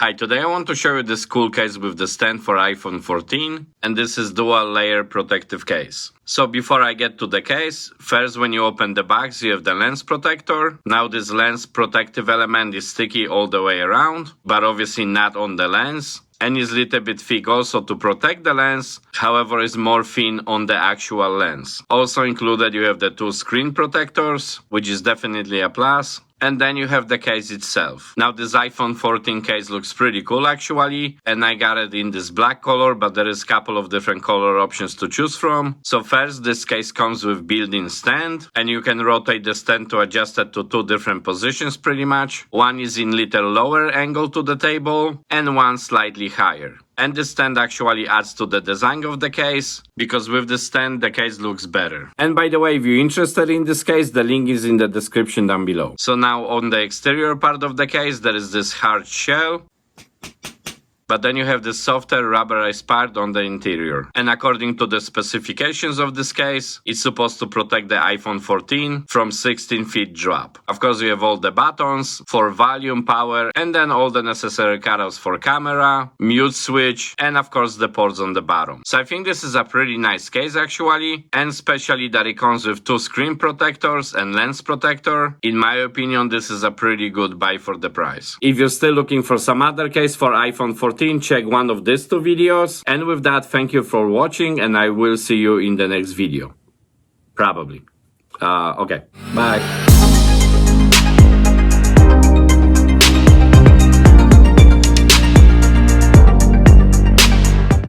Hi, today I want to show you this cool case with the stand for iPhone 14, and this is dual layer protective case. So before I get to the case, first when you open the box you have the lens protector. Now this lens protective element is sticky all the way around, but obviously not on the lens. And is a little bit thick also to protect the lens, however is more thin on the actual lens. Also included you have the two screen protectors, which is definitely a plus. And then you have the case itself. Now this iPhone 14 case looks pretty cool actually, and I got it in this black color, but there is a couple of different color options to choose from. So first, this case comes with built-in stand, and you can rotate the stand to adjust it to two different positions pretty much. One is in little lower angle to the table, and one slightly higher. And the stand actually adds to the design of the case, because with the stand the case looks better. And by the way, if you're interested in this case, the link is in the description down below. So now on the exterior part of the case there is this hard shell, but then you have this softer rubberized part on the interior. And according to the specifications of this case, it's supposed to protect the iPhone 14 from 16 feet drop. Of course, you have all the buttons for volume, power, and then all the necessary cutouts for camera, mute switch, and of course the ports on the bottom. So I think this is a pretty nice case actually, and especially that it comes with two screen protectors and lens protector. In my opinion, this is a pretty good buy for the price. If you're still looking for some other case for iPhone 14, check one of these two videos. And with that, thank you for watching, and I will see you in the next video. Probably. Okay, bye.